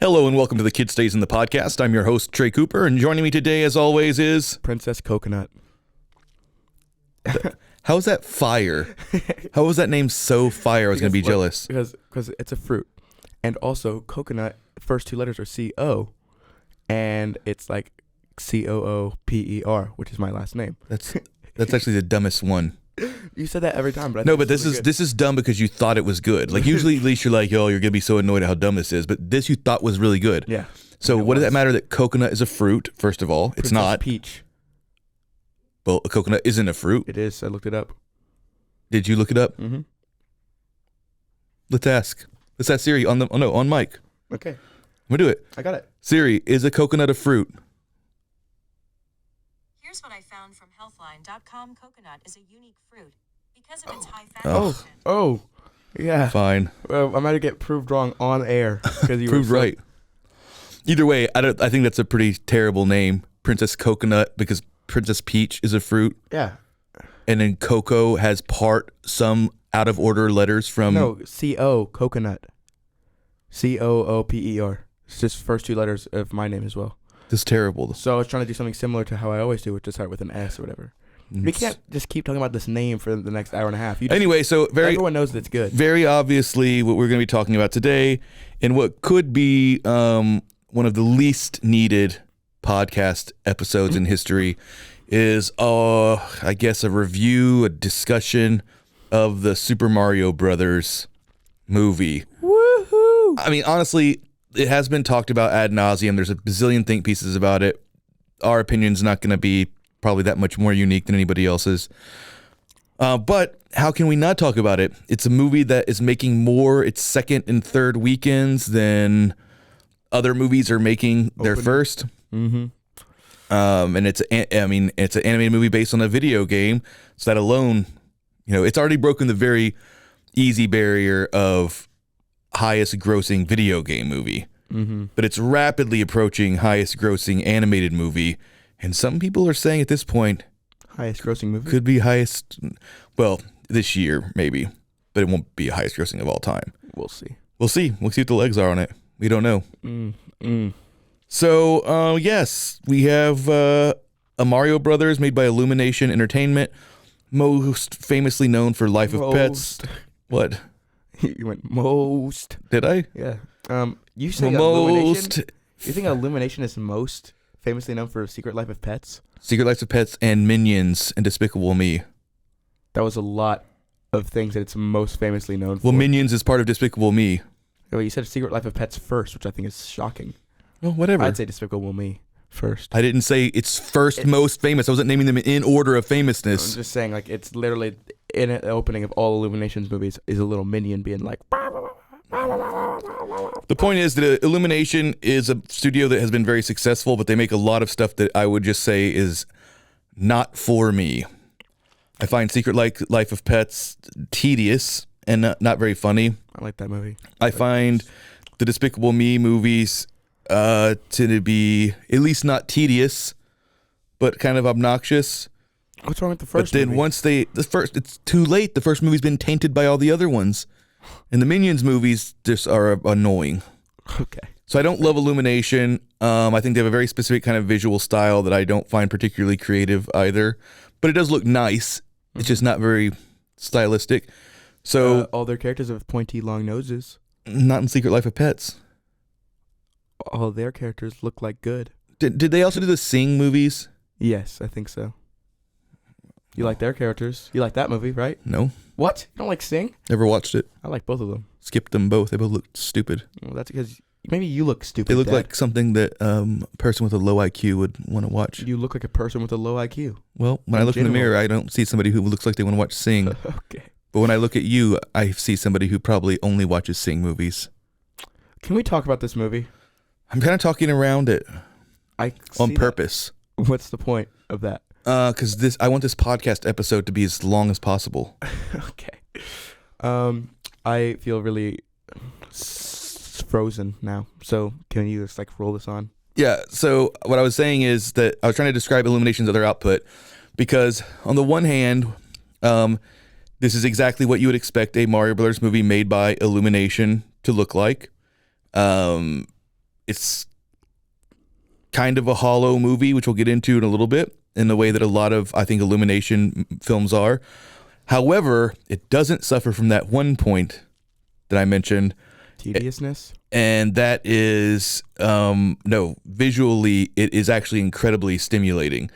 Hello and welcome to the Kid Stays in the Podcast. I'm your host, Trey Cooper, and joining me today, as always, is... Princess Coconut. How is that fire? How was that name so fire? I was going to be jealous. Because it's a fruit. And also, coconut, first two letters are C-O, and it's like C-O-O-P-E-R, which is my last name. That's actually the dumbest one. You said that every time, but this is dumb because you thought it was good. Like usually, at least you're like, "Yo, you're gonna be so annoyed at how dumb this is," but this you thought was really good. Yeah. So what does that matter that coconut is a fruit? First of all, Princess it's not. Peach. Well, a coconut isn't a fruit. It is. I looked it up. Did you look it up? Mm-hmm. Let's ask Siri on mic. Okay. I'm gonna do it. I got it. Siri, is a coconut a fruit? Here's what I found from healthline.com. Coconut is a unique fruit because of its high fat Oh. content. Oh, yeah. Fine. Well, I might get proved wrong on air because you Proved were right. Either way, I think that's a pretty terrible name, Princess Coconut, because Princess Peach is a fruit, Yeah. and then Coco has some out of order letters from. No, C-O, coconut. C-O-O-P-E-R. It's just first two letters of my name as well. That's terrible. So I was trying to do something similar to how I always do, which is start with an S or whatever. We can't just keep talking about this name for the next hour and a half. Anyway, so everyone knows that it's good. very obviously what we're going to be talking about today, and what could be one of the least needed podcast episodes in history, is I guess a review, a discussion of the Super Mario Brothers movie. Woohoo! I mean, honestly, it has been talked about ad nauseum. There's a bazillion think pieces about it. Our opinion's not going to be probably that much more unique than anybody else's. But how can we not talk about it? It's a movie that is making more its second and third weekends than other movies are making their first. Mm-hmm. And it's an animated movie based on a video game. So that alone, it's already broken the very easy barrier of highest grossing video game movie. Mm-hmm. But it's rapidly approaching highest grossing animated movie. And some people are saying at this point, Highest grossing movie? could be highest, well, this year maybe, but it won't be highest grossing of all time. We'll see. We'll see what the legs are on it. We don't know. So, yes, we have a Mario Brothers made by Illumination Entertainment, most famously known for Life of Pets. What? You went most. Did I? Yeah. You think Illumination? You think Illumination is most famously known for Secret Life of Pets? Secret Life of Pets and Minions and Despicable Me. That was a lot of things that it's most famously known for. Well, Minions is part of Despicable Me. Oh, you said Secret Life of Pets first, which I think is shocking. Well, whatever. I'd say Despicable Me first. I didn't say it's first most famous. I wasn't naming them in order of famousness. I'm just saying, like, it's literally in the opening of all Illumination's movies is a little minion being like. The point is that Illumination is a studio that has been very successful, but they make a lot of stuff that I would just say is not for me. I find Secret Life of Pets tedious and not very funny. I like that movie. I find the Despicable Me movies to be at least not tedious, but kind of obnoxious. What's wrong with the first But then movie? it's too late. The first movie's been tainted by all the other ones. And the Minions movies just are annoying. Okay. So I don't love Illumination. I think they have a very specific kind of visual style that I don't find particularly creative either. But it does look nice. It's just not very stylistic. So all their characters have pointy, long noses. not in Secret Life of Pets. All their characters look like good. Did they also do the Sing movies? Yes, I think so. You like their characters. You like that movie, right? No. What? You don't like Sing? Never watched it. I like both of them. Skipped them both. They both looked stupid. Well, that's because maybe you look stupid. They look Dad. like something that a person with a low IQ would want to watch. You look like a person with a low IQ. Well, when I look in the mirror, I don't see somebody who looks like they want to watch Sing. Okay. But when I look at you, I see somebody who probably only watches Sing movies. Can we talk about this movie? I'm kind of talking around it I on see purpose. that. What's the point of that? Because I want this podcast episode to be as long as possible. Okay. I feel really frozen now. So can you just like roll this on? Yeah. So what I was saying is that I was trying to describe Illumination's other output because on the one hand, this is exactly what you would expect a Mario Brothers movie made by Illumination to look like. it's kind of a hollow movie, which we'll get into in a little bit, in the way that a lot of, I think, Illumination films are. However, it doesn't suffer from that one point that I mentioned. Tediousness? And that is, no, visually, it is actually incredibly stimulating.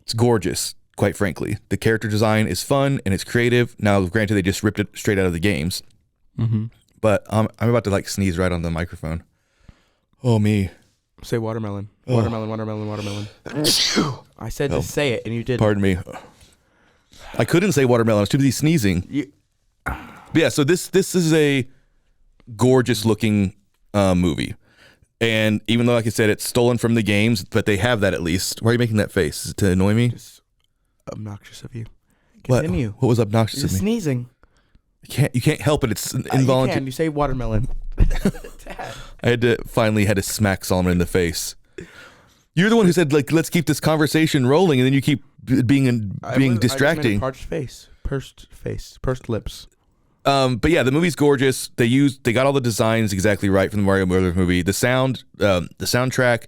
It's gorgeous, quite frankly. The character design is fun and it's creative. Now, granted, they just ripped it straight out of the games. Mm-hmm. But I'm about to like sneeze right on the microphone. Oh, me. Say watermelon. Oh. Watermelon. I said to say it, and you didn't. Pardon me. I couldn't say watermelon. I was too busy sneezing. But yeah, so this is a gorgeous looking movie. And even though, like I said, it's stolen from the games, but they have that at least. Why are you making that face? Is it to annoy me? Just obnoxious of you. What? Continue. What was obnoxious You're of me? sneezing. You can't help it. It's involuntary. You can. You say watermelon. I had to smack Solomon in the face. You're the one who said, like, let's keep this conversation rolling, and then you keep being distracting. I just made a parched face, pursed lips. But yeah, the movie's gorgeous. They got all the designs exactly right from the Mario Brothers movie. The soundtrack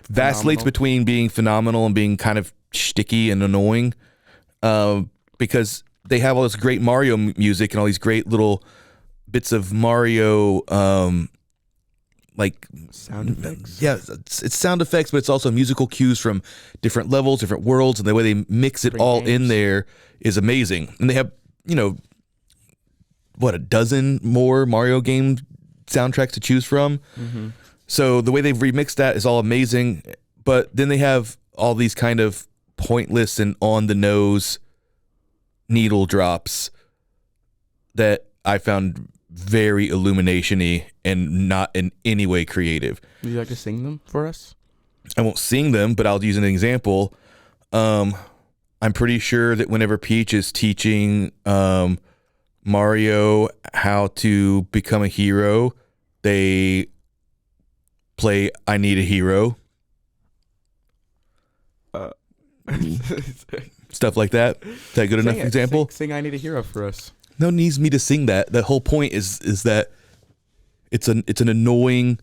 vacillates between being phenomenal and being kind of shticky and annoying, because they have all this great Mario music and all these great little bits of Mario, like sound effects. Yeah, it's sound effects, but it's also musical cues from different levels, different worlds, and the way they mix it all in there is amazing. And they have, a dozen more Mario game soundtracks to choose from. Mm-hmm. So the way they've remixed that is all amazing. But then they have all these kind of pointless and on the nose needle drops that I found very Illumination-y and not in any way creative. Would you like to sing them for us? I won't sing them, but I'll use an example. I'm pretty sure that whenever Peach is teaching Mario how to become a hero, they play I Need a Hero. Stuff like that. Is that a good enough example? Sing I Need a Hero for us. No one needs me to sing that. The whole point is that it's an annoying,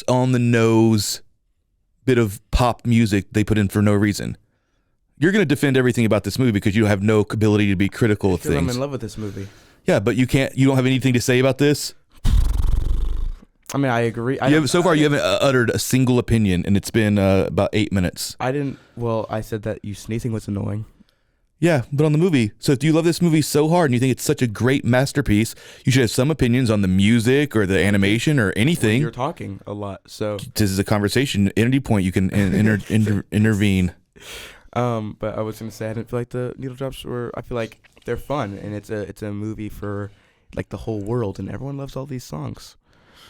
on the nose bit of pop music they put in for no reason. You're going to defend everything about this movie because you have no ability to be critical of things. I'm in love with this movie. Yeah, but you don't have anything to say about this? I mean, I agree. So far, you haven't uttered a single opinion, and it's been about 8 minutes. I said that you sneezing was annoying. Yeah, but on the movie. So if you love this movie so hard and you think it's such a great masterpiece, you should have some opinions on the music or the animation or anything. Well, you're talking a lot, so this is a conversation. At any point, you can intervene. But I was gonna say I didn't feel like the needle drops were. I feel like they're fun, and it's a movie for like the whole world, and everyone loves all these songs.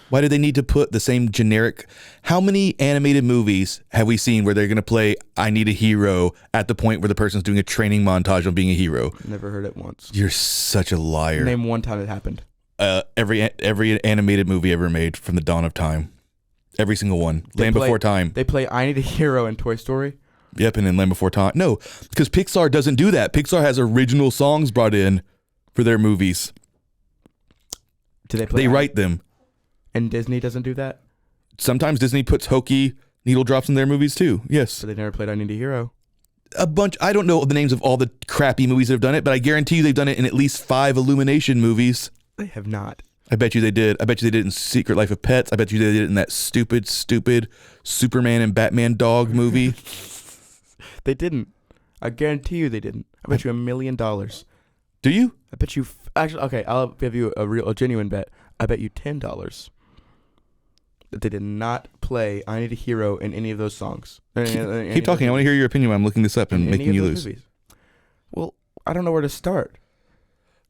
Why do they need to put the same generic? How many animated movies have we seen where they're going to play I Need a Hero at the point where the person's doing a training montage on being a hero? Never heard it once. You're such a liar. Name one time it happened. Every animated movie ever made from the dawn of time. Every single one. Land Before Time. They play I Need a Hero in Toy Story. Yep, and then Land Before Time. No, because Pixar doesn't do that. Pixar has original songs brought in for their movies. Do they play? They write them. And Disney doesn't do that? Sometimes Disney puts hokey needle drops in their movies too. Yes. So they never played I Need a Hero? A bunch. I don't know the names of all the crappy movies that have done it, but I guarantee you they've done it in at least 5 Illumination movies. They have not. I bet you they did. I bet you they did it in Secret Life of Pets. I bet you they did it in that stupid Superman and Batman dog movie. They didn't. I guarantee you they didn't. I bet you $1 million. Do you? I bet you... Actually, okay, I'll give you a genuine bet. I bet you $10 that they did not play I Need a Hero in any of those songs. Keep talking. I want to hear your opinion while I'm looking this up and making you lose. Movies. Well, I don't know where to start.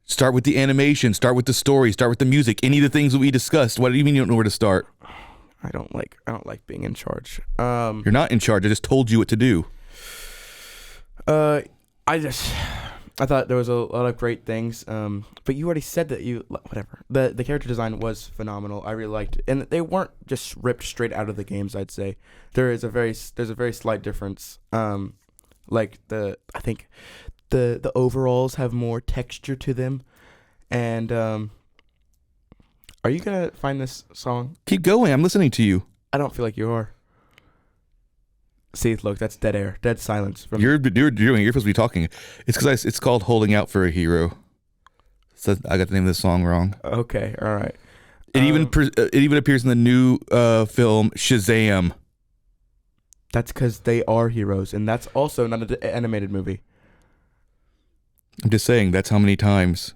Start with the animation. Start with the story. Start with the music. Any of the things that we discussed. What do you mean you don't know where to start? I don't like being in charge. You're not in charge. I just told you what to do. I thought there was a lot of great things, but you already said that whatever. The character design was phenomenal. I really liked it, and they weren't just ripped straight out of the games. I'd say there's a very slight difference. Like I think the overalls have more texture to them, and Are you gonna find this song? Keep going. I'm listening to you. I don't feel like you are. See, look, that's dead air, dead silence. From You're supposed to be talking. It's because it's called "Holding Out for a Hero." So I got the name of the song wrong. Okay, all right. It even appears in the new film Shazam. That's because they are heroes, and that's also not an animated movie. I'm just saying that's how many times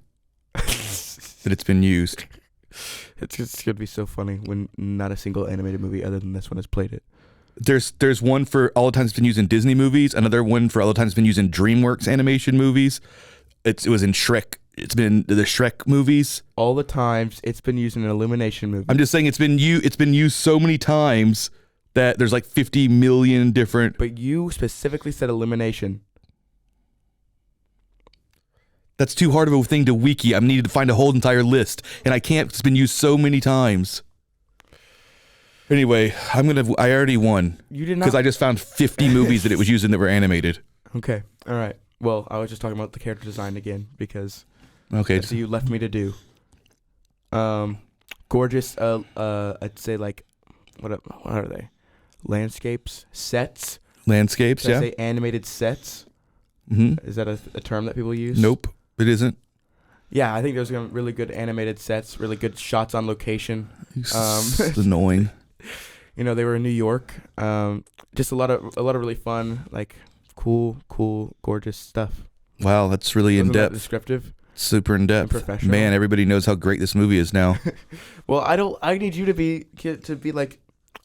that it's been used. It's gonna be so funny when not a single animated movie other than this one has played it. There's one for all the times it's been used in Disney movies, another one for all the times it's been used in DreamWorks animation movies. It was in Shrek. It's been the Shrek movies. All the times it's been used in an Illumination movie. I'm just saying it's been used so many times that there's like 50 million different. But you specifically said Illumination. That's too hard of a thing to wiki. I needed to find a whole entire list, and I can't. It's been used so many times. Anyway, I already won. You did not. Because I just found 50 movies that it was used in that were animated. Okay. All right. Well, I was just talking about the character design again because Okay. that's what you left me to do. Gorgeous. I'd say like, what are they? Landscapes, sets. Landscapes, Should I yeah. say animated sets? Mm-hmm. Is that a term that people use? Nope, it isn't. Yeah, I think there's gonna be really good animated sets, really good shots on location. It's annoying. You know, they were in New York. Just a lot of really fun, like cool, gorgeous stuff. Wow, that's really in Wasn't that depth. descriptive. Super in depth. And professional. Man, everybody knows how great this movie is now. Well, I need you to be like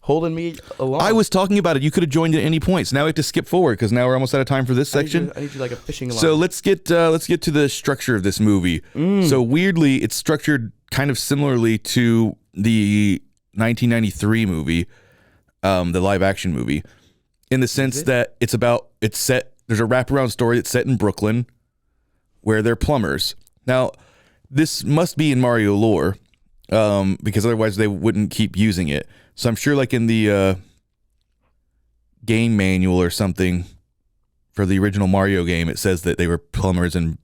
holding me along. I was talking about it. You could have joined at any point. So now we have to skip forward because now we're almost out of time for this section. I need you like a fishing line. So let's get to the structure of this movie. So weirdly, it's structured kind of similarly to the 1993 movie, the live action movie, in the sense that there's a wraparound story that's set in Brooklyn, where they're plumbers. Now, this must be in Mario lore, because otherwise they wouldn't keep using it. So I'm sure, like in the game manual or something for the original Mario game, it says that they were plumbers and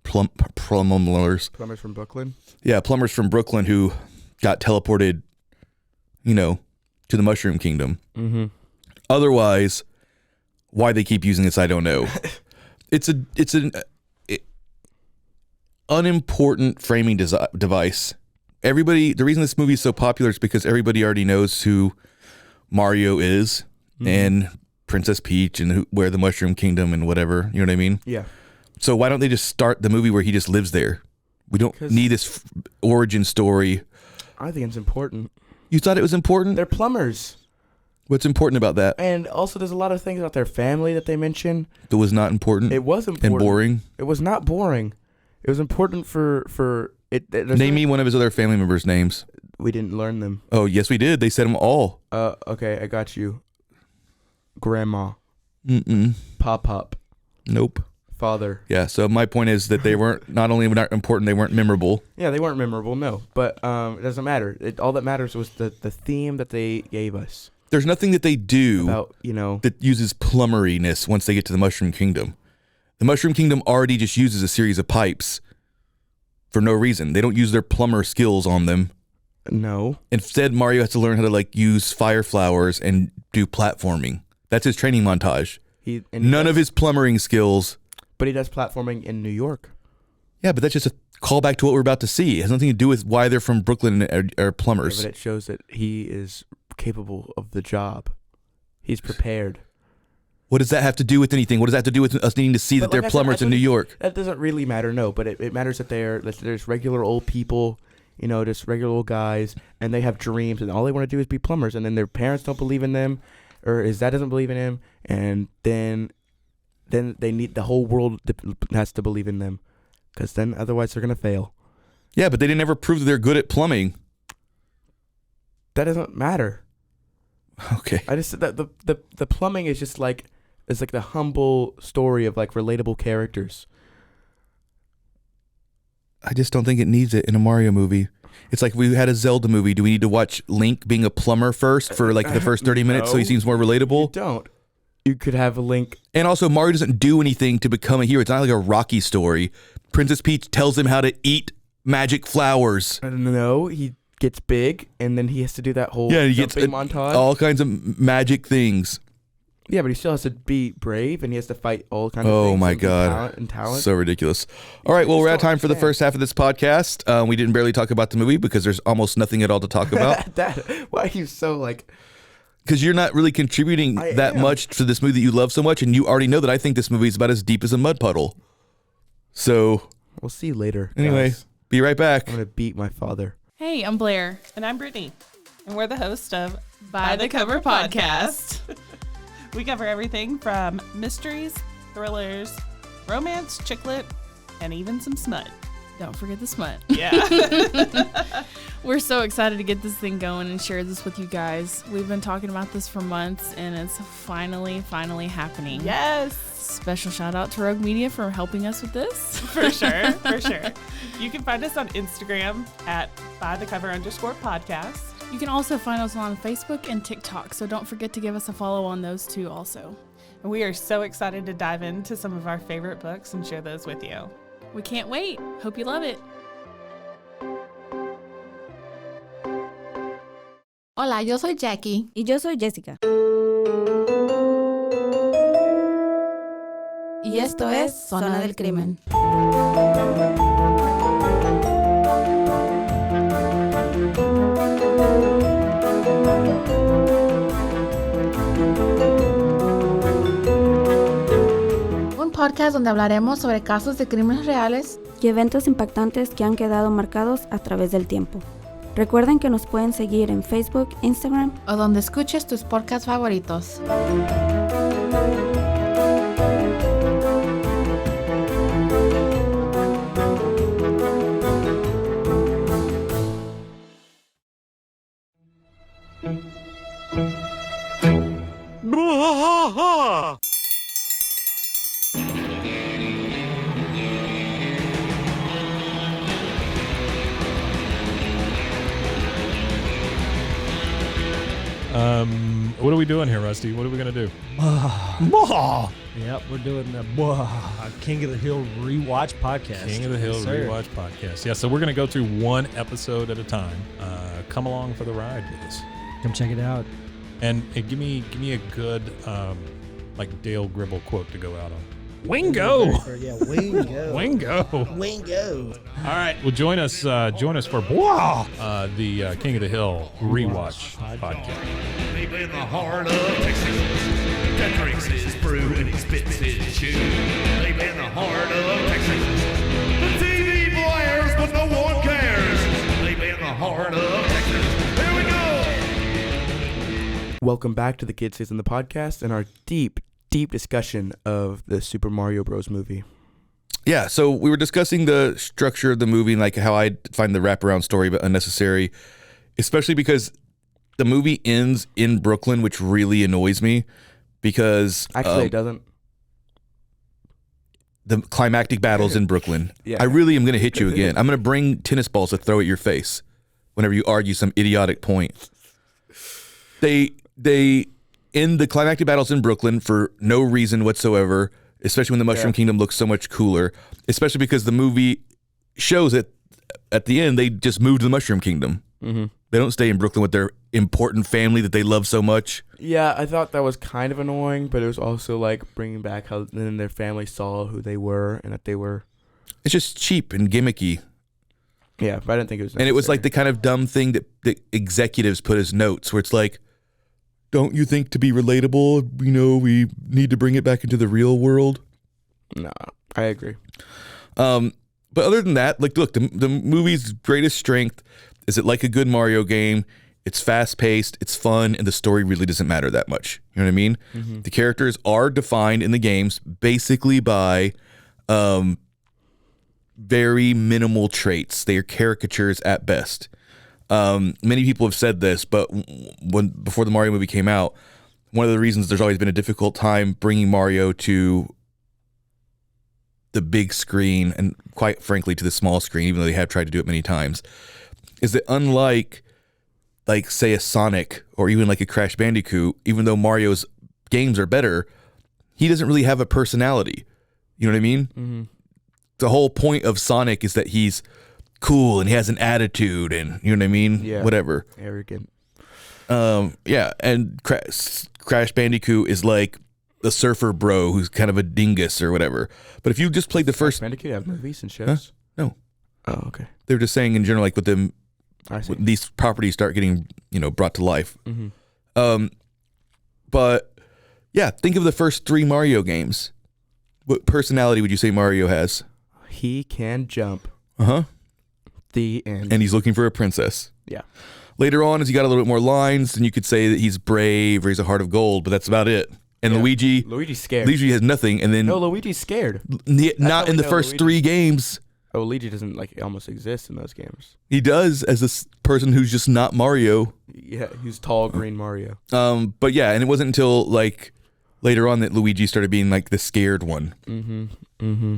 plumbers. Plumbers from Brooklyn. Yeah, plumbers from Brooklyn who got teleported, to the Mushroom Kingdom. Mm-hmm. Otherwise, why they keep using this, I don't know. It's an unimportant framing device. The reason this movie is so popular is because everybody already knows who Mario is and Princess Peach and where the Mushroom Kingdom and whatever. You know what I mean? Yeah. So why don't they just start the movie where he just lives there? We don't need this origin story. I think it's important. You thought it was important? They're plumbers. What's important about that? And also, there's a lot of things about their family that they mention. That was not important? It was important. And boring? It was not boring. It was important for it. Name me one of his other family members' names. We didn't learn them. Oh, yes, we did. They said them all. Okay, I got you. Grandma. Mm-mm. Pop. Nope. Father. Yeah, so my point is that they weren't, not only not important, they weren't memorable. Yeah, they weren't memorable, no. But it doesn't matter. All that matters was the theme that they gave us. There's nothing that they do about, that uses plumberiness once they get to the Mushroom Kingdom. The Mushroom Kingdom already just uses a series of pipes for no reason. They don't use their plumber skills on them. No. Instead, Mario has to learn how to use fire flowers and do platforming. That's his training montage. None of his plumbering skills. But he does platforming in New York. Yeah, but that's just a callback to what we're about to see. It has nothing to do with why they're from Brooklyn and are plumbers. Yeah, but it shows that he is capable of the job. He's prepared. What does that have to do with anything? What does that have to do with us needing to see that they're plumbers in New York? That doesn't really matter, no. But it matters that there's regular old people, just regular old guys, and they have dreams, and all they want to do is be plumbers. And then their parents don't believe in them, or his dad doesn't believe in him, and then they need the whole world has to believe in them, because then otherwise they're gonna fail. Yeah, but they didn't ever prove that they're good at plumbing. That doesn't matter. Okay. I just said that the plumbing is just like it's like the humble story of like relatable characters. I just don't think it needs it in a Mario movie. It's like if we had a Zelda movie. Do we need to watch Link being a plumber first for like the first 30 minutes so he seems more relatable? You don't. You could have a Link. And also, Mario doesn't do anything to become a hero. It's not like a Rocky story. Princess Peach tells him how to eat magic flowers. No, he gets big, and then he has to do that whole he gets jumping montage. all kinds of magic things. Yeah, but he still has to be brave, and he has to fight all kinds of things. Oh my and God. talent. So ridiculous. All right, well, we're out of time for the first half of this podcast. We didn't barely talk about the movie because there's almost nothing at all to talk about. Why are you so like... Because you're not really contributing that much to this movie that you love so much, and you already know that I think this movie is about as deep as a mud puddle. So... We'll see you later, Anyway, guys. be right back. I'm going to beat my father. Hey, I'm Blair. And I'm Brittany. And we're the host of By the Cover Podcast. We cover everything from mysteries, thrillers, romance, chick lit, and even some smut. Don't forget the smut. Yeah. We're so excited to get this thing going and share this with you guys. We've been talking about this for months, and it's finally happening. Yes. Special shout out to Rogue Media for helping us with this. For sure. You can find us on Instagram at bythecover_podcast. You can also find us on Facebook and TikTok, so don't forget to give us a follow on those two also. And we are so excited to dive into some of our favorite books and share those with you. We can't wait. Hope you love it. Hola, yo soy Jackie. Y yo soy Jessica. Y esto es Zona del Crimen. Un podcast donde hablaremos sobre casos de crímenes reales Y eventos impactantes que han quedado marcados a través del tiempo. Recuerden que nos pueden seguir en Facebook, Instagram o donde escuches tus podcasts favoritos. What are we doing here, Rusty? What are we going to do? Yep, we're doing the King of the Hill Rewatch Podcast. King of the Hill Yes, sir. Rewatch Podcast. Yeah, so we're going to go through one episode at a time. Come along for the ride with us. Come check it out. And give me a good like Dale Gribble quote to go out on. Wingo! Yeah, Wingo. Wingo! Wingo. All right, well, join us for the King of the Hill Rewatch Podcast. Deep in the heart of Texas, that drinks his brew and he spits his chew. Deep in the heart of Texas, the TV blares but no one cares. Deep in the heart of Texas, here we go. Welcome back to the Kids Season, the podcast, and our deep discussion of the Super Mario Bros. Movie. Yeah, so we were discussing the structure of the movie and like how I find the wraparound story but unnecessary, especially because the movie ends in Brooklyn, which really annoys me because Actually, it doesn't. The climactic battle's in Brooklyn. Yeah. I really am going to hit you again. I'm going to bring tennis balls to throw at your face whenever you argue some idiotic point. They end the climactic battles in Brooklyn for no reason whatsoever, especially when the Mushroom Kingdom looks so much cooler, especially because the movie shows that at the end they just moved to the Mushroom Kingdom. Mm-hmm. They don't stay in Brooklyn with their important family that they love so much. Yeah, I thought that was kind of annoying, but it was also like bringing back how then their family saw who they were and that they were. It's just cheap and gimmicky. Yeah, but I didn't think it was necessary. And it was like the kind of dumb thing that the executives put as notes where it's like, don't you think to be relatable, we need to bring it back into the real world? No, I agree. But other than that, like, look, the movie's greatest strength is it like a good Mario game. It's fast-paced, it's fun, and the story really doesn't matter that much. You know what I mean? Mm-hmm. The characters are defined in the games basically by very minimal traits. They are caricatures at best. Many people have said this, but before the Mario movie came out, one of the reasons there's always been a difficult time bringing Mario to the big screen and quite frankly to the small screen, even though they have tried to do it many times, is that unlike like say a Sonic or even like a Crash Bandicoot, even though Mario's games are better, he doesn't really have a personality. You know what I mean? Mm-hmm. The whole point of Sonic is that he's cool and he has an attitude and you know what I mean? Yeah. Whatever. Arrogant. Yeah, and Crash Bandicoot is like the surfer bro who's kind of a dingus or whatever. But if you just played the first Bandicoot have movies and shows? No. Oh, okay. They're just saying in general, like with them, I see. when these properties start getting, brought to life. Mm-hmm. But yeah, think of the first 3 Mario games. What personality would you say Mario has? He can jump. Uh-huh. The end. And he's looking for a princess. Yeah. Later on, as he got a little bit more lines, then you could say that he's brave or he's a heart of gold, but that's about it. And Yeah. Luigi's scared. Luigi has nothing, and then No, Luigi's scared. not in the know first Luigi. 3 games. Oh, Luigi doesn't almost exist in those games. He does as this person who's just not Mario. Yeah, he's tall green Mario. But yeah, and it wasn't until like later on that Luigi started being like the scared one. Mm-hmm. Mm-hmm.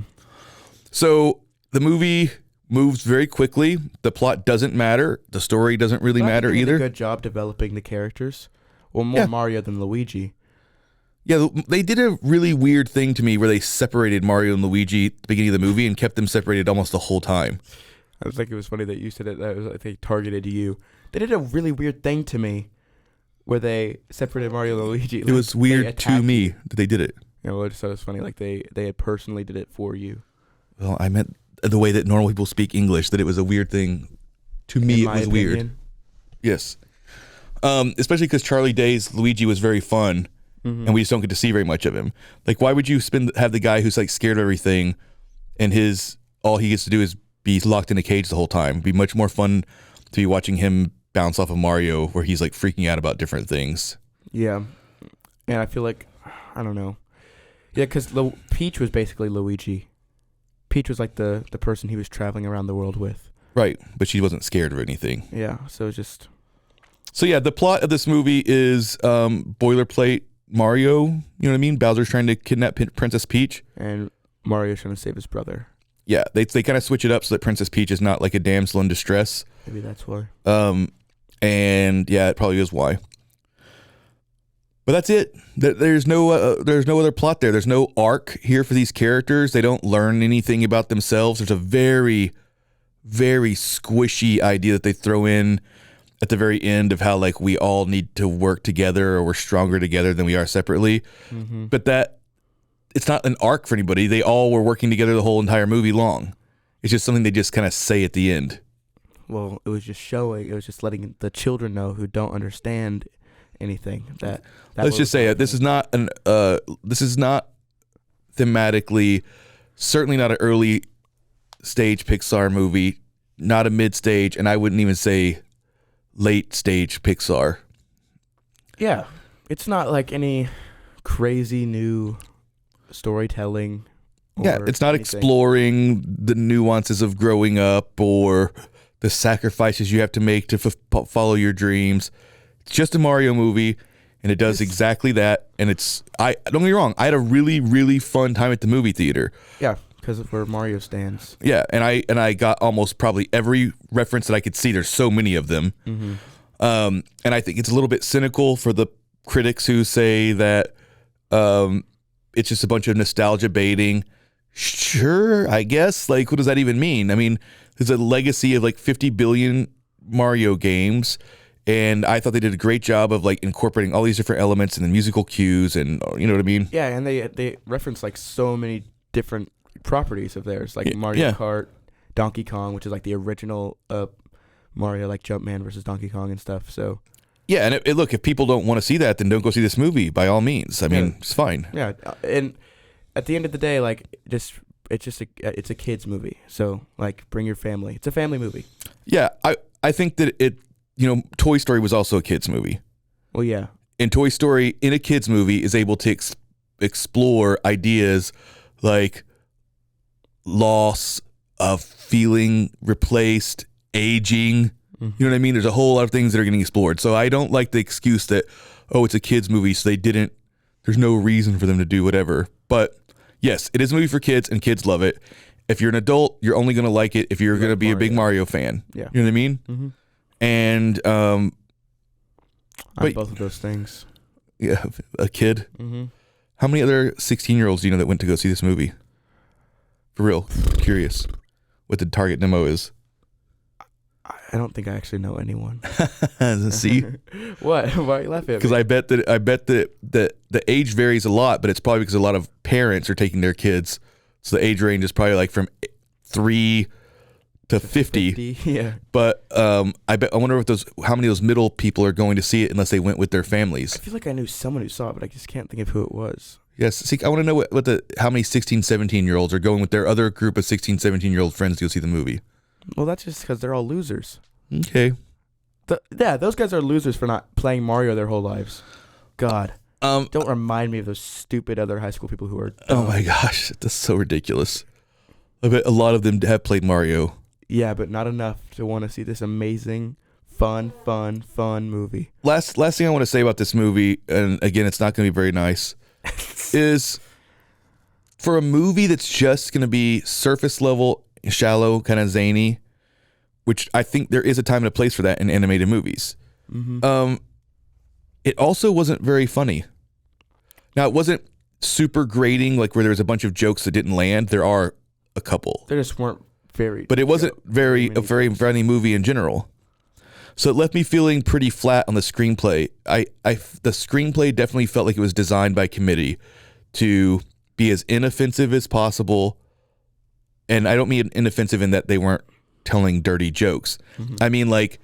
So the movie moves very quickly. The plot doesn't matter. The story doesn't really matter They did either. a good job developing the characters. Well, more Yeah. Mario than Luigi. Yeah, they did a really weird thing to me where they separated Mario and Luigi at the beginning of the movie and kept them separated almost the whole time. I think it was funny that you said it. That was like they targeted you. They did a really weird thing to me, where they separated Mario and Luigi. It was weird to me that they did it. You know, so it's funny. Like they had personally did it for you. Well, I meant the way that normal people speak English, that it was a weird thing. To me, In it my was weird. opinion. Yes. Especially because Charlie Day's Luigi was very fun, and we just don't get to see very much of him. Like, why would you have the guy who's like scared of everything, and all he gets to do is be locked in a cage the whole time? It'd be much more fun to be watching him bounce off of Mario, where he's like freaking out about different things. Yeah, and I feel like I don't know. Yeah, because Peach was basically Luigi. Peach was like the person he was traveling around the world with. Right, but she wasn't scared of anything. Yeah, so just. So yeah, the plot of this movie is boilerplate Mario. You know what I mean? Bowser's trying to kidnap Princess Peach, And Mario's trying to save his brother. Yeah, they kind of switch it up so that Princess Peach is not like a damsel in distress. Maybe that's why. And yeah, it probably is why. But that's it. There's no other plot there. There's no arc here for these characters. They don't learn anything about themselves. There's a very, very squishy idea that they throw in at the very end of how like we all need to work together or we're stronger together than we are separately. Mm-hmm. But it's not an arc for anybody. They all were working together the whole entire movie long. It's just something they just kind of say at the end. Well, it was just showing. It was just letting the children know who don't understand anything that Let's just say it. This is not thematically, certainly not an early stage Pixar movie, not a mid stage, and I wouldn't even say late stage Pixar. Yeah, it's not like any crazy new storytelling. Yeah, it's not exploring the nuances of growing up or the sacrifices you have to make to follow your dreams. It's just a Mario movie, and it does exactly that. And don't get me wrong, I had a really, really fun time at the movie theater. Yeah, because of where Mario stands. Yeah, and I got almost probably every reference that I could see. There's so many of them. Mm-hmm. And I think it's a little bit cynical for the critics who say that it's just a bunch of nostalgia baiting. Sure, I guess. Like, what does that even mean? I mean, there's a legacy of like 50 billion Mario games, and I thought they did a great job of like incorporating all these different elements and the musical cues, and you know what I mean? Yeah, and they reference like so many different properties of theirs, like Mario Kart, Donkey Kong, which is like the original Mario, like Jumpman versus Donkey Kong and stuff. So yeah, and look, if people don't want to see that, then don't go see this movie by all means. I mean, it's fine. Yeah, and at the end of the day, like it's a kids movie. So like, bring your family. It's a family movie. Yeah, I think that Toy Story was also a kids movie. Well, yeah. And Toy Story in a kids movie is able to explore ideas like loss of feeling replaced, aging. You know what I mean? There's a whole lot of things that are getting explored. So I don't like the excuse that, it's a kids movie, so there's no reason for them to do whatever. But yes, it is a movie for kids, and kids love it. If you're an adult, you're only going to like it if you're going to be a big Mario fan. Yeah. You know what I mean? Mm-hmm. And I'm both of those things. Yeah, a kid. Mm-hmm. How many other 16-year-olds do you know that went to go see this movie? For real, curious what the target demo is. I don't think I actually know anyone. See, What? Why are you laughing at because me? I bet that the age varies a lot, but it's probably because a lot of parents are taking their kids, so the age range is probably like from 3 to 50. Yeah. But I wonder if how many of those middle people are going to see it unless they went with their families. I feel like I knew someone who saw it, but I just can't think of who it was. Yes, see, I want to know how many 16, 17-year-olds are going with their other group of 16, 17-year-old friends to go see the movie. Well, that's just because they're all losers. Okay. Yeah, those guys are losers for not playing Mario their whole lives. God. Don't remind me of those stupid other high school people who are dumb. Oh my gosh, that's so ridiculous. I bet a lot of them have played Mario. Yeah, but not enough to want to see this amazing, fun movie. Last thing I want to say about this movie, and again, it's not going to be very nice, is for a movie that's just going to be surface level, shallow, kind of zany, which I think there is a time and a place for that in animated movies. Mm-hmm. It also wasn't very funny. Now, it wasn't super grating, like where there was a bunch of jokes that didn't land. There are a couple. They just weren't very. But it wasn't a very funny movie in general. So it left me feeling pretty flat on the screenplay. The screenplay definitely felt like it was designed by committee to be as inoffensive as possible. And I don't mean inoffensive in that they weren't telling dirty jokes. Mm-hmm. I mean, like,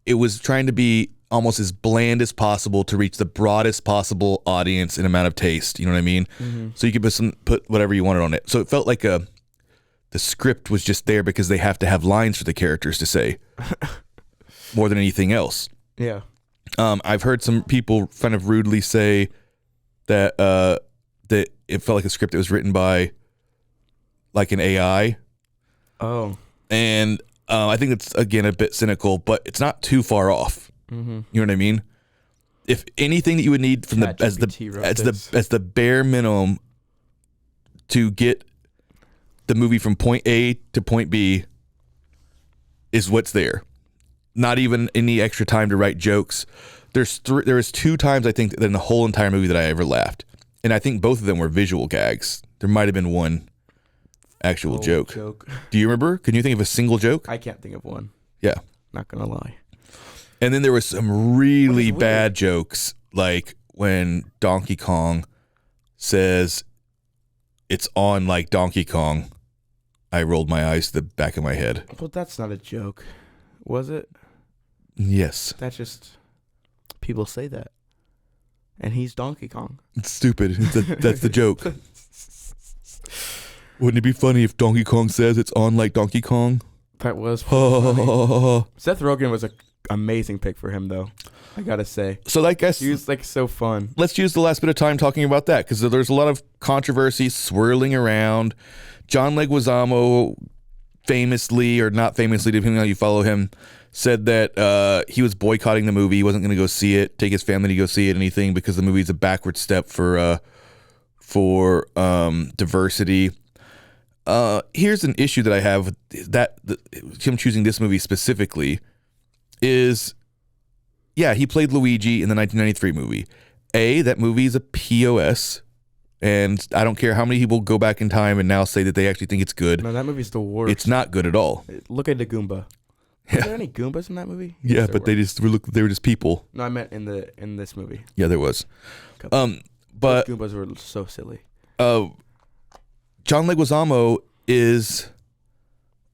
it was trying to be almost as bland as possible to reach the broadest possible audience and amount of taste. You know what I mean? Mm-hmm. So you could put whatever you wanted on it. So it felt like the script was just there because they have to have lines for the characters to say more than anything else. Yeah. I've heard some people kind of rudely say that that it felt like a script that was written by like an AI. Oh. And I think it's, again, a bit cynical, but it's not too far off. Mm-hmm. You know what I mean? If anything that you would need from as the bare minimum to get the movie from point A to point B is what's there. Not even any extra time to write jokes. There was 2 times, I think, in the whole entire movie that I ever laughed. And I think both of them were visual gags. There might have been one actual joke. Do you remember? Can you think of a single joke? I can't think of one. Yeah. Not going to lie. And then there was some really bad jokes, like when Donkey Kong says, "It's on like Donkey Kong." I rolled my eyes to the back of my head. Well, that's not a joke. Was it? Yes. That's just, people say that. And he's Donkey Kong. It's stupid. That's the joke. Wouldn't it be funny if Donkey Kong says it's on like Donkey Kong? That was funny. Seth Rogen was an amazing pick for him, though. I gotta say. So I guess he was like so fun. Let's use the last bit of time talking about that, because there's a lot of controversy swirling around. John Leguizamo, famously or not famously, depending on how you follow him, said that he was boycotting the movie. He wasn't going to go see it, take his family to go see it, anything, because the movie's a backward step for diversity. Here's an issue that I have with him choosing this movie specifically is, yeah, he played Luigi in the 1993 movie. That movie is a POS, and I don't care how many people go back in time and now say that they actually think it's good. No, that movie's the worst. It's not good at all. Look at the Goomba. Were there any Goombas in that movie? Yeah, but they were just people. No, I meant in this movie. Yeah, there was. But those Goombas were so silly. John Leguizamo is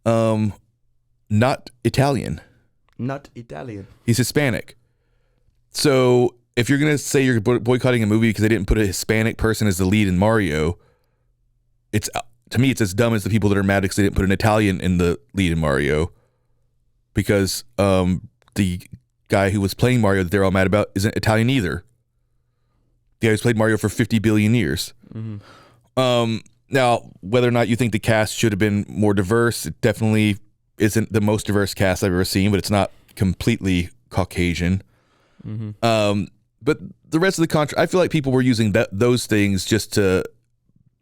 not Italian. Not Italian. He's Hispanic. So if you're gonna say you're boycotting a movie because they didn't put a Hispanic person as the lead in Mario, to me it's as dumb as the people that are mad because they didn't put an Italian in the lead in Mario. Because the guy who was playing Mario that they're all mad about isn't Italian either. The guy who's played Mario for 50 billion years. Mm-hmm. Now, whether or not you think the cast should have been more diverse, it definitely isn't the most diverse cast I've ever seen, but it's not completely Caucasian. Mm-hmm. But the rest of the I feel like people were using those things just to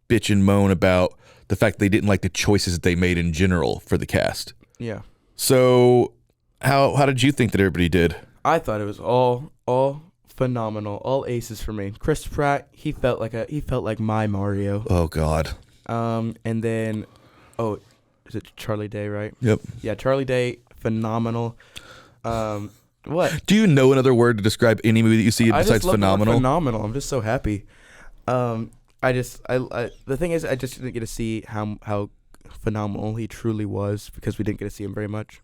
bitch and moan about the fact they didn't like the choices that they made in general for the cast. Yeah. So, how did you think that everybody did? I thought it was all phenomenal, all aces for me. Chris Pratt, he felt like my Mario. Oh God. And then, is it Charlie Day, right? Yep. Yeah, Charlie Day phenomenal. What? Do you know another word to describe any movie that you see I besides just love the word phenomenal? phenomenal. I'm just so happy. The thing is, I just didn't get to see how phenomenal he truly was because we didn't get to see him very much.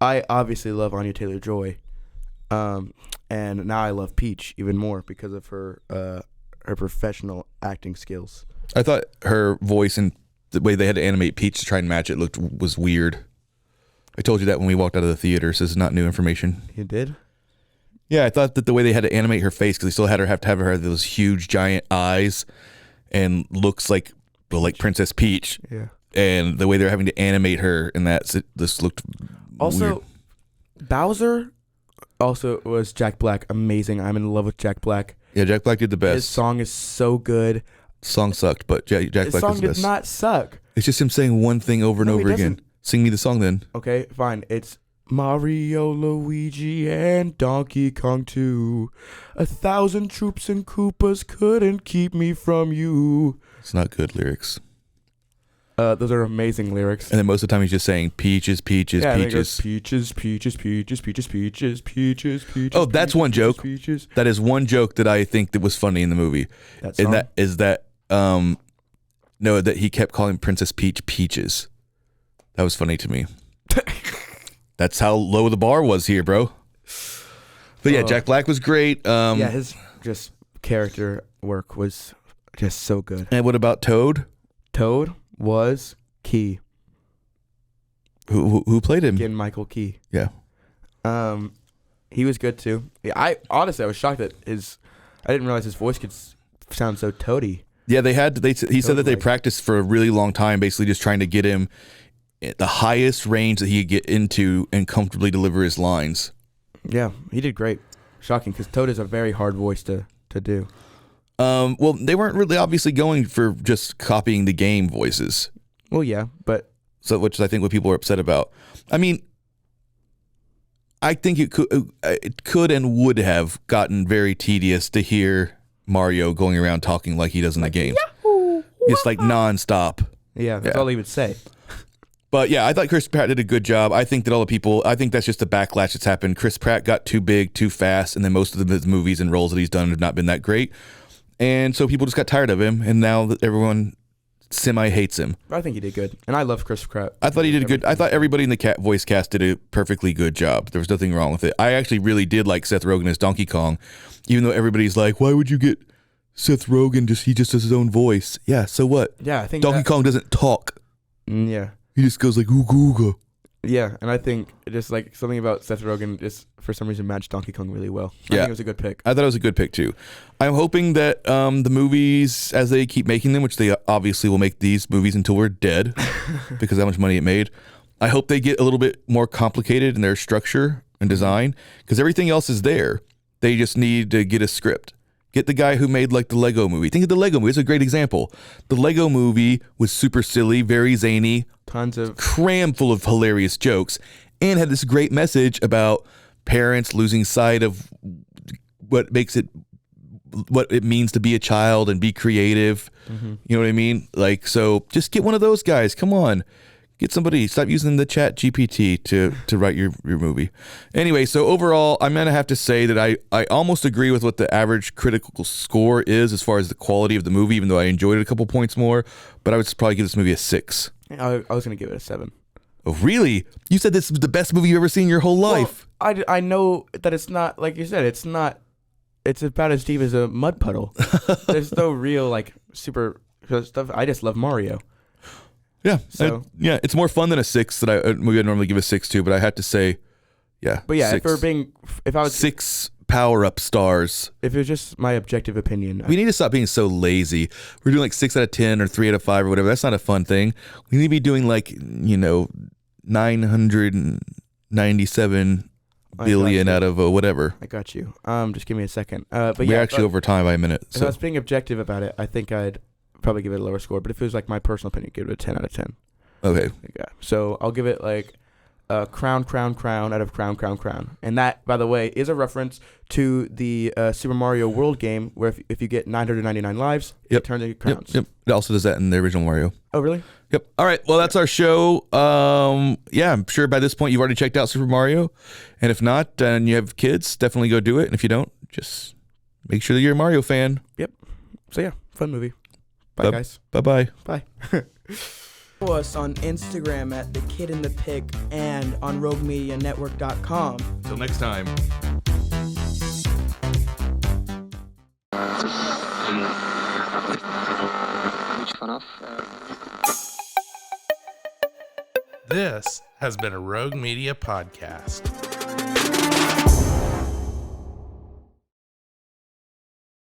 I obviously love Anya Taylor-Joy, and now I love Peach even more because of her professional acting skills. I thought her voice and the way they had to animate Peach to try and match it was weird. I told you that when we walked out of the theater, so this is not new information. You did? Yeah, I thought that the way they had to animate her face, because they still had her have to have her those huge giant eyes and looks like Princess Peach. Yeah. And the way they're having to animate her and this looked also weird. Bowser also was Jack Black. Amazing. I'm in love with Jack Black. Yeah, Jack Black did the best. His song is so good. Song sucked, but Jack Black His is song the did best. not suck. It's just him saying one thing over and No, he over again. doesn't. Sing me the song then. Okay, fine. It's Mario, Luigi, and Donkey Kong 2. 1,000 troops and Koopas couldn't keep me from you. It's not good lyrics. Those are amazing lyrics. And then most of the time he's just saying peaches, peaches, Yeah, and then it goes, peaches. peaches, peaches, peaches, peaches, peaches, peaches. Oh, that's one joke. Peaches. That is one joke that I think that was funny in the movie. That song? And that is that no, that he kept calling Princess Peach Peaches. That was funny to me. That's how low the bar was here, bro. But yeah, Jack Black was great. Yeah, his just character work was just so good. And what about Toad? Toad was Key. Who played him? Again, Michael Key. Yeah. He was good too. Yeah, I was shocked that I didn't realize his voice could sound so toady. Yeah, he said that they Toad-like. practiced for a really long time, basically just trying to get him at the highest range that he could get into and comfortably deliver his lines. Yeah, he did great. Shocking, because Toad is a very hard voice to do. Well, they weren't really obviously going for just copying the game voices. Well, yeah, but Which is, I think, what people are upset about. I mean, I think it could and would have gotten very tedious to hear Mario going around talking like he does in the game. Yahoo! It's like nonstop. Yeah, that's all he would say. But yeah, I thought Chris Pratt did a good job. I think that I think that's just the backlash that's happened. Chris Pratt got too big, too fast, and then most of his movies and roles that he's done have not been that great. And so people just got tired of him, and now that everyone semi-hates him. I think he did good, and I love Chris Pratt. I thought he did good. I thought everybody in the voice cast did a perfectly good job. There was nothing wrong with it. I actually really did like Seth Rogen as Donkey Kong, even though everybody's like, why would you get Seth Rogen? He just does his own voice. Yeah, so what? Yeah, I think Donkey Kong doesn't talk. Yeah. He just goes like, ooga ooga. Yeah, and I think just like something about Seth Rogen just for some reason matched Donkey Kong really well. I Yeah. think it was a good pick. I thought it was a good pick too. I'm hoping that the movies, as they keep making them, which they obviously will make these movies until we're dead because of how much money it made, I hope they get a little bit more complicated in their structure and design because everything else is there. They just need to get a script. Get the guy who made like the Lego movie. Think of the Lego movie. It's a great example. The Lego movie was super silly, very zany, Tons of cram full of hilarious jokes, and had this great message about parents losing sight of what it means to be a child and be creative. Mm-hmm. You know what I mean? Like, so just get one of those guys. Come on. Get somebody. Stop using the chat GPT to write your movie. Anyway, so overall, I'm going to have to say that I almost agree with what the average critical score is as far as the quality of the movie, even though I enjoyed it a couple points more. But I would probably give this movie a 6. I was going to give it a 7. Oh, really? You said this was the best movie you've ever seen in your whole life. Well, I know that it's not, like you said, it's about as deep as a mud puddle. There's no real, like, super stuff. I just love Mario. Yeah. So it's more fun than a 6 that I normally give a 6 to, but I had to say, yeah. But yeah, 6. if I was 6 power-up stars. If it was just my objective opinion. We need to stop being so lazy. We're doing like 6 out of 10 or 3 out of 5 or whatever. That's not a fun thing. We need to be doing like, 997 billion out of whatever. I got you. Just give me a second. But we're actually over time by a minute. If I was being objective about it, I think I'd probably give it a lower score. But if it was like my personal opinion, give it a 10 out of 10. Okay. Yeah. So I'll give it like crown out of crown. And that, by the way, is a reference to the Super Mario World game where if you get 999 lives, it turns into crowns. Yep. It also does that in the original Mario. Oh, really? Yep. All right. Well, that's our show. Yeah, I'm sure by this point you've already checked out Super Mario. And if not, and you have kids, definitely go do it. And if you don't, just make sure that you're a Mario fan. Yep. So yeah, fun movie. Bye, guys. Bye-bye. Bye. Follow us on Instagram at The Kid in the Pick and on RogueMediaNetwork.com. Until next time. This has been a Rogue Media podcast.